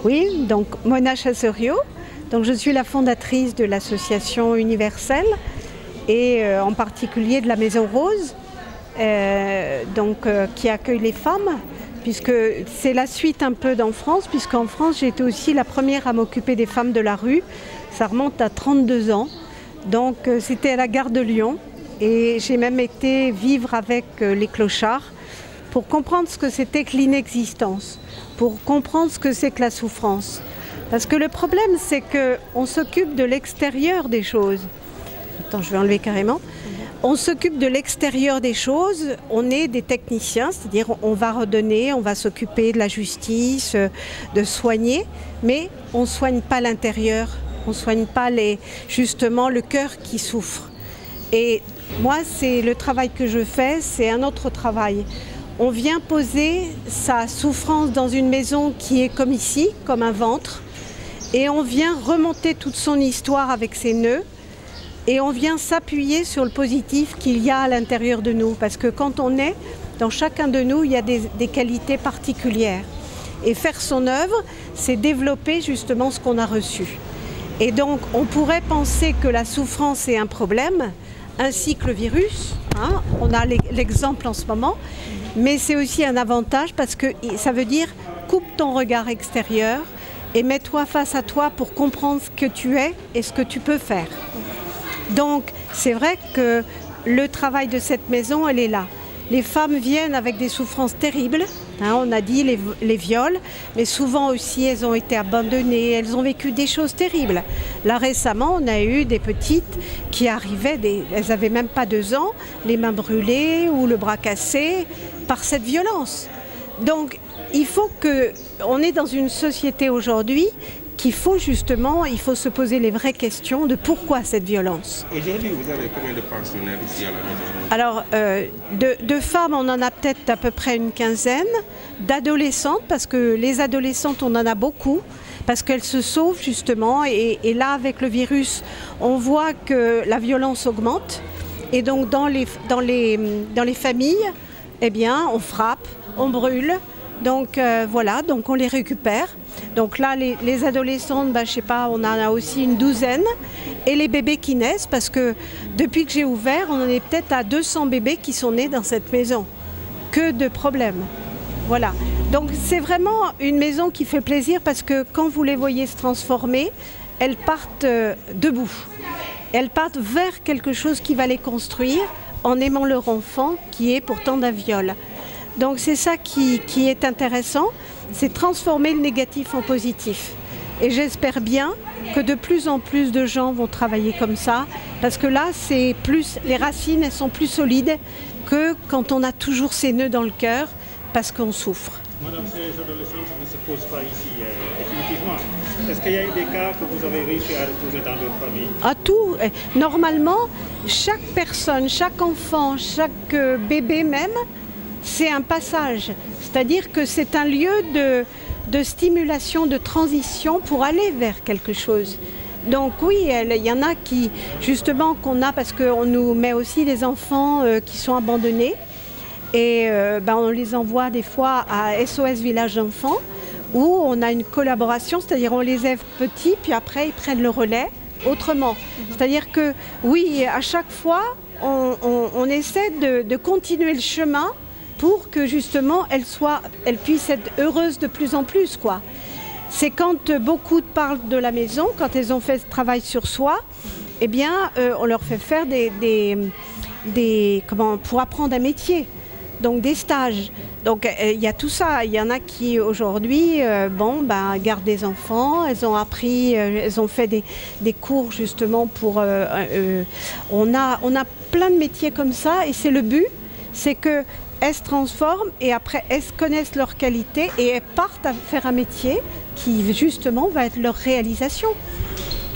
Oui, donc Mona Chasserio. Donc je suis la fondatrice de l'association Universelle et en particulier de la Maison Rose, qui accueille les femmes, puisque c'est la suite un peu d'en France, puisqu'en France j'ai été aussi la première à m'occuper des femmes de la rue. Ça remonte à 32 ans, donc c'était à la gare de Lyon et j'ai même été vivre avec les clochards pour comprendre ce que c'était que l'inexistence, pour comprendre ce que c'est que la souffrance. Parce que le problème, c'est qu'on s'occupe de l'extérieur des choses. Attends, je vais enlever carrément. On s'occupe de l'extérieur des choses, on est des techniciens, c'est-à-dire on va redonner, on va s'occuper de la justice, de soigner, mais on ne soigne pas l'intérieur, on ne soigne pas justement le cœur qui souffre. Et moi, c'est le travail que je fais, c'est un autre travail. On vient poser sa souffrance dans une maison qui est comme ici, comme un ventre, et on vient remonter toute son histoire avec ses nœuds, et on vient s'appuyer sur le positif qu'il y a à l'intérieur de nous. Parce que quand on est, dans chacun de nous, il y a des qualités particulières. Et faire son œuvre, c'est développer justement ce qu'on a reçu. Et donc, on pourrait penser que la souffrance est un problème, ainsi que le virus. Hein, on a l'exemple en ce moment. Mais c'est aussi un avantage parce que ça veut dire coupe ton regard extérieur et mets-toi face à toi pour comprendre ce que tu es et ce que tu peux faire. Donc, c'est vrai que le travail de cette maison, elle est là. Les femmes viennent avec des souffrances terribles, hein, on a dit les viols, mais souvent aussi elles ont été abandonnées, elles ont vécu des choses terribles. Là récemment, on a eu des petites qui arrivaient, elles n'avaient même pas 2 ans, les mains brûlées ou le bras cassé par cette violence. Donc, on est dans une société aujourd'hui il faut se poser les vraies questions de pourquoi cette violence. Aujourd'hui, vous avez combien de pensionnaires ici à la maison? Alors, de femmes, on en a peut-être à peu près une quinzaine, d'adolescentes, parce que les adolescentes, on en a beaucoup, parce qu'elles se sauvent justement, et là, avec le virus, on voit que la violence augmente, et donc dans les familles, eh bien, on frappe, on brûle. Donc voilà, donc on les récupère. Donc là, les adolescentes, je sais pas, on en a aussi une douzaine. Et les bébés qui naissent, parce que depuis que j'ai ouvert, on en est peut-être à 200 bébés qui sont nés dans cette maison. Que de problèmes. Voilà. Donc c'est vraiment une maison qui fait plaisir parce que quand vous les voyez se transformer, elles partent debout. Elles partent vers quelque chose qui va les construire en aimant leur enfant qui est pourtant d'un viol. Donc c'est ça qui est intéressant, c'est transformer le négatif en positif. Et j'espère bien que de plus en plus de gens vont travailler comme ça, parce que là, les racines elles sont plus solides que quand on a toujours ces nœuds dans le cœur, parce qu'on souffre. Madame, ces adolescentes ne se posent pas ici définitivement. Est-ce qu'il y a eu des cas que vous avez réussi à retrouver dans leur famille? À tout. Normalement, chaque personne, chaque enfant, chaque bébé même, c'est un passage, c'est-à-dire que c'est un lieu de stimulation, de transition pour aller vers quelque chose. Donc oui, il y en a qui, justement, qu'on a parce qu'on nous met aussi des enfants qui sont abandonnés et on les envoie des fois à SOS Village d'enfants où on a une collaboration, c'est-à-dire on les élève petits puis après ils prennent le relais autrement. C'est-à-dire que oui, à chaque fois, on essaie de continuer le chemin pour que justement elles puissent être heureuses de plus en plus, quoi. C'est quand beaucoup parlent de la maison, quand elles ont fait ce travail sur soi, eh bien, on leur fait faire pour apprendre un métier, donc des stages. Donc il y a tout ça. Il y en a qui aujourd'hui, gardent des enfants. Elles ont appris, elles ont fait des cours justement pour. On a plein de métiers comme ça, et c'est le but, c'est que elles se transforment et après elles connaissent leurs qualités et elles partent à faire un métier qui justement va être leur réalisation.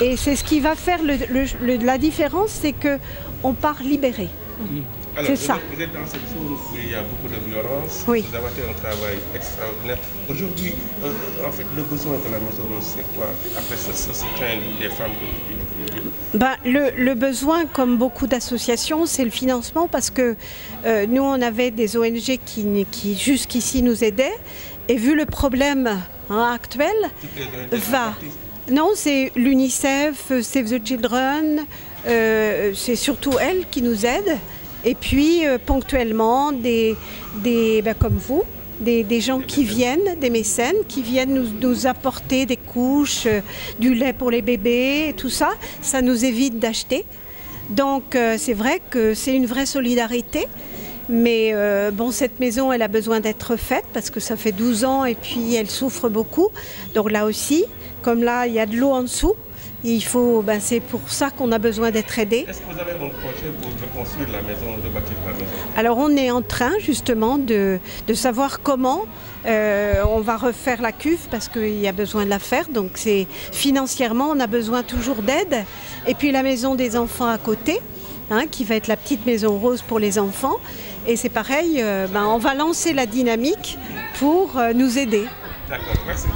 Et c'est ce qui va faire la différence, c'est qu'on part libéré. Alors, c'est ça. Vous êtes dans cette zone où il y a beaucoup de violence, oui. Vous avez fait un travail extraordinaire. Aujourd'hui, en fait, le besoin de la Maison Rose, c'est quoi après ce soutien des femmes le besoin, comme beaucoup d'associations, c'est le financement parce que nous, on avait des ONG qui jusqu'ici nous aidaient. Et vu le problème actuel va. Non, c'est l'UNICEF, Save the Children, c'est surtout elles qui nous aident. Et puis ponctuellement, comme vous, des gens qui viennent, des mécènes, qui viennent nous apporter des couches, du lait pour les bébés, et tout ça. Ça nous évite d'acheter. Donc c'est vrai que c'est une vraie solidarité. Mais cette maison, elle a besoin d'être faite parce que ça fait 12 ans et puis elle souffre beaucoup. Donc là aussi, comme là, il y a de l'eau en dessous. Il faut, c'est pour ça qu'on a besoin d'être aidé. Est-ce que vous avez un projet pour reconstruire la maison, de bâtir la maison? Alors on est en train justement de savoir comment on va refaire la cuve parce qu'il y a besoin de la faire. Donc financièrement, on a besoin toujours d'aide. Et puis la maison des enfants à côté, qui va être la petite maison rose pour les enfants. Et c'est pareil, on va lancer la dynamique pour nous aider. D'accord, merci.